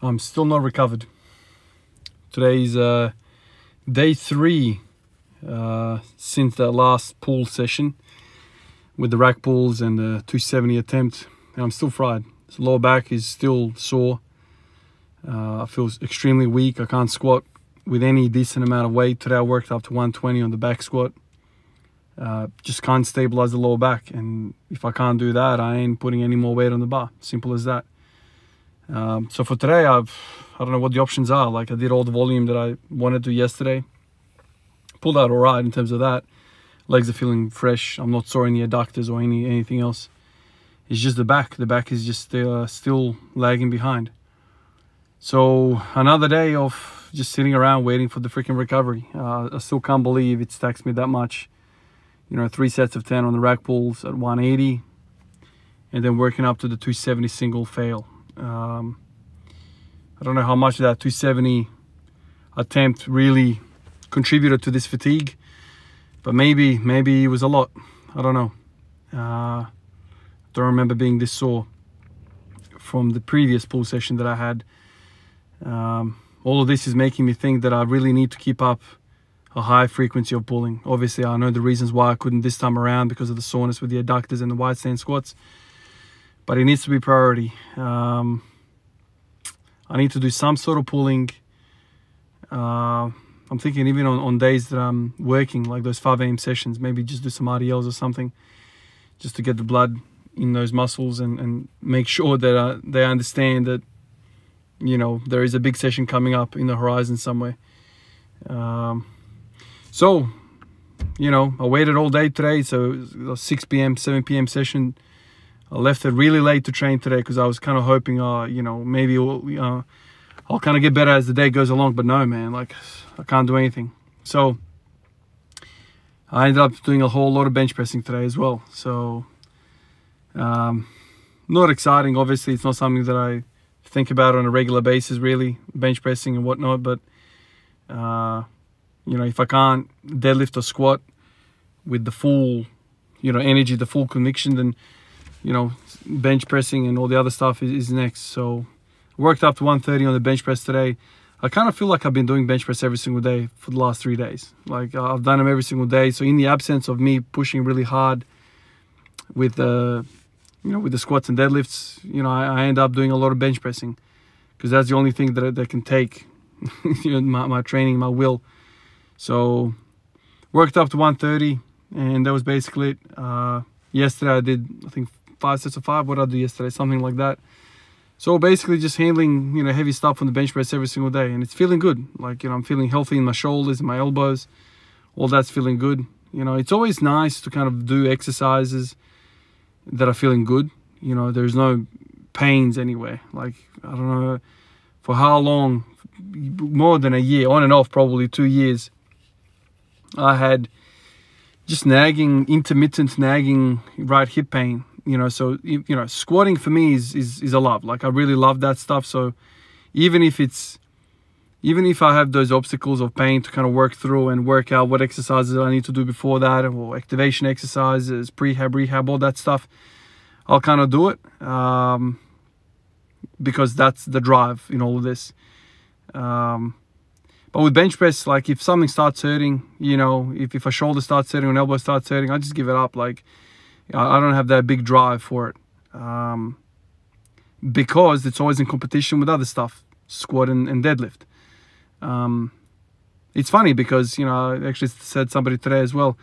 I'm still not recovered. Today is day 3 since the last pull session with the rack pulls and the 270 attempt, and I'm still fried. This lower back is still sore. I feel extremely weak. I can't squat with any decent amount of weight. Today I worked up to 120 on the back squat. Just can't stabilize the lower back, and if I can't do that, I ain't putting any more weight on the bar. Simple as that. So for today, I don't know what the options are. Like, I did all the volume that I wanted to yesterday. Pulled out all right in terms of that. Legs are feeling fresh. I'm not sore in the adductors or anything else. It's just the back. The back is just still lagging behind. So another day of just sitting around waiting for the freaking recovery. I still can't believe it's taxed me that much. You know, 3 sets of 10 on the rack pulls at 180, and then working up to the 270 single fail. I don't know how much of that 270 attempt really contributed to this fatigue, but maybe it was a lot. I don't know. Don't remember being this sore from the previous pull session that I had. All of this is making me think that I really need to keep up a high frequency of pulling. Obviously, I know the reasons why I couldn't this time around because of the soreness with the adductors and the wide stand squats, but it needs to be priority. I need to do some sort of pulling. I'm thinking even on days that I'm working, like those 5 AM sessions, maybe just do some RDLs or something, just to get the blood in those muscles and make sure that they understand that, you know, there is a big session coming up in the horizon somewhere. So, you know, I waited all day today. So it was a 6 PM, 7 PM session. I left it really late to train today because I was kind of hoping, you know, maybe I'll kind of get better as the day goes along. But no, man, like, I can't do anything. So I ended up doing a whole lot of bench pressing today as well. So not exciting. Obviously, it's not something that I think about on a regular basis, really, bench pressing and whatnot. But you know, if I can't deadlift or squat with the full, you know, energy, the full conviction, then, you know, bench pressing and all the other stuff is next. So worked up to 130 on the bench press today. I kind of feel like I've been doing bench press every single day for the last 3 days. Like, I've done them every single day. So in the absence of me pushing really hard with the, you know, with the squats and deadlifts, you know, I end up doing a lot of bench pressing because that's the only thing that can take you know, my training, my will. So worked up to 130, and that was basically it. Yesterday I did, I think, 5 sets of 5. What did I do yesterday? Something like that. So basically just handling, you know, heavy stuff on the bench press every single day, and it's feeling good. Like, you know, I'm feeling healthy in my shoulders and my elbows. All that's feeling good. You know, it's always nice to kind of do exercises that are feeling good. You know, there's no pains anywhere. Like, I don't know for how long, more than a year, on and off, probably 2 years, I had just nagging, intermittent nagging right hip pain. You know, so, you know, squatting for me is a love. Like, I really love that stuff. So even if I have those obstacles of pain to kind of work through and work out what exercises I need to do before that, or activation exercises, prehab, rehab, all that stuff, I'll kind of do it because that's the drive in all of this. But with bench press, like, if something starts hurting, you know, if a shoulder starts hurting or an elbow starts hurting, I just give it up. Like, I don't have that big drive for it because it's always in competition with other stuff, squat and deadlift. It's funny because, you know, I actually said somebody today as well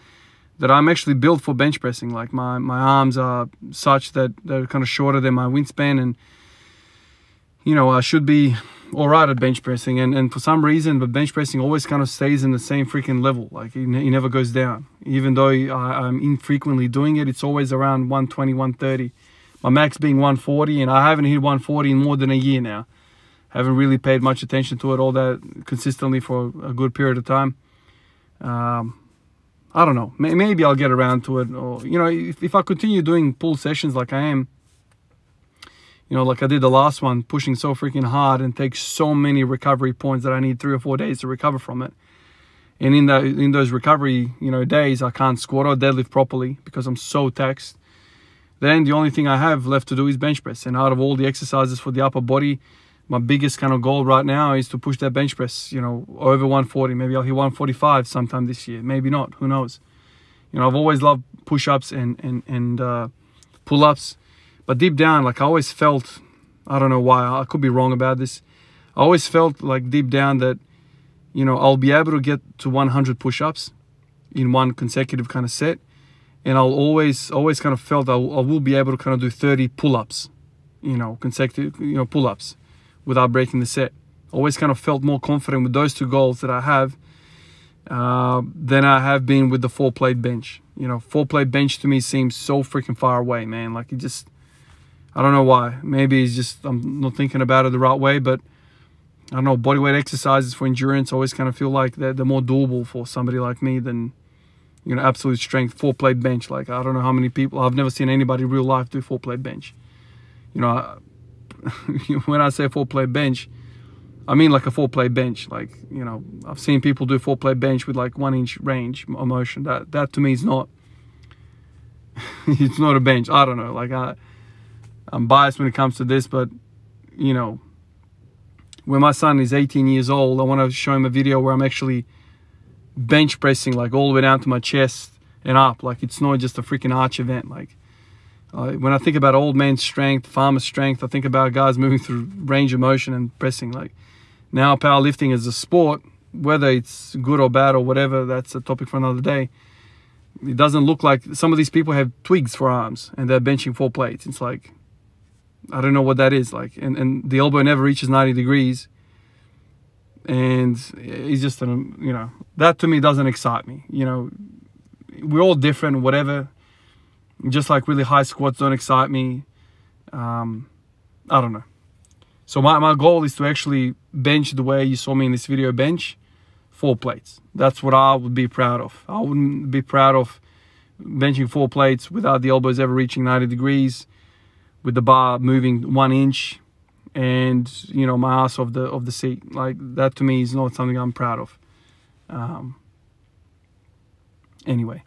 that I'm actually built for bench pressing. Like, my arms are such that they're kind of shorter than my wingspan, and, you know, I should be all right at bench pressing, and for some reason the bench pressing always kind of stays in the same freaking level. Like, it never goes down. Even though I'm infrequently doing it, it's always around 120, 130. My max being 140, and I haven't hit 140 in more than a year now. Haven't really paid much attention to it all that consistently for a good period of time. I don't know, maybe I'll get around to it. Or, you know, if I continue doing pull sessions like I am, you know, like I did the last one, pushing so freaking hard and take so many recovery points that I need 3 or 4 days to recover from it. And in those recovery, you know, days, I can't squat or deadlift properly because I'm so taxed. Then the only thing I have left to do is bench press. And out of all the exercises for the upper body, my biggest kind of goal right now is to push that bench press, you know, over 140. Maybe I'll hit 145 sometime this year. Maybe not. Who knows? You know, I've always loved push-ups and pull-ups. But deep down, like I always felt, I don't know why, I could be wrong about this. I always felt like deep down that, you know, I'll be able to get to 100 push-ups in one consecutive kind of set. And I'll always kind of felt I will be able to kind of do 30 pull-ups, you know, consecutive, you know, pull-ups without breaking the set. Always kind of felt more confident with those two goals that I have than I have been with the 4-plate bench. You know, 4-plate bench to me seems so freaking far away, man. Like it just, I don't know why. Maybe it's just I'm not thinking about it the right way, but I don't know, bodyweight exercises for endurance always kind of feel like they're more doable for somebody like me than, you know, absolute strength 4-plate bench. Like I don't know how many people, I've never seen anybody in real life do 4-plate bench. You know, when I say 4-plate bench, I mean like a 4-plate bench. Like, you know, I've seen people do 4-plate bench with like 1-inch range of motion. That to me is not, it's not a bench. I don't know. Like I'm biased when it comes to this, but you know, when my son is 18 years old, I want to show him a video where I'm actually bench pressing like all the way down to my chest and up. Like it's not just a freaking arch event. Like when I think about old man strength, farmer strength, I think about guys moving through range of motion and pressing. Like now powerlifting is a sport, whether it's good or bad or whatever, that's a topic for another day. It doesn't look like, some of these people have twigs for arms and they're benching 4 plates. It's like, I don't know what that is like. And the elbow never reaches 90 degrees. And it's just, you know, that to me doesn't excite me. You know, we're all different, whatever. Just like really high squats don't excite me. I don't know. So my goal is to actually bench the way you saw me in this video bench, 4 plates. That's what I would be proud of. I wouldn't be proud of benching 4 plates without the elbows ever reaching 90 degrees, with the bar moving 1 inch, and you know, my ass off the seat. Like that to me is not something I'm proud of. Anyway,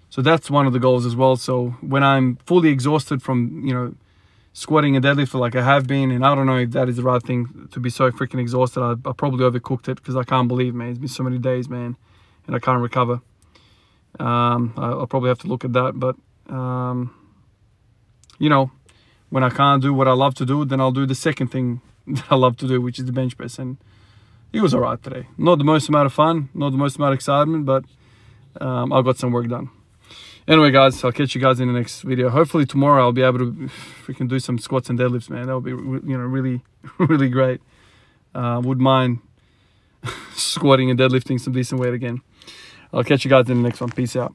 so that's one of the goals as well. So when I'm fully exhausted from, you know, squatting and deadlifting like I have been, and I don't know if that is the right thing to be so freaking exhausted. I probably overcooked it because I can't believe, man, it's been so many days, man, and I can't recover. I'll probably have to look at that, but you know, when I can't do what I love to do, then I'll do the second thing that I love to do, which is the bench press. And it was all right today. Not the most amount of fun, not the most amount of excitement, but I got some work done. Anyway, guys, I'll catch you guys in the next video. Hopefully tomorrow I'll be able to freaking do some squats and deadlifts, man. That would be, you know, really, really great. Wouldn't mind squatting and deadlifting some decent weight again. I'll catch you guys in the next one. Peace out.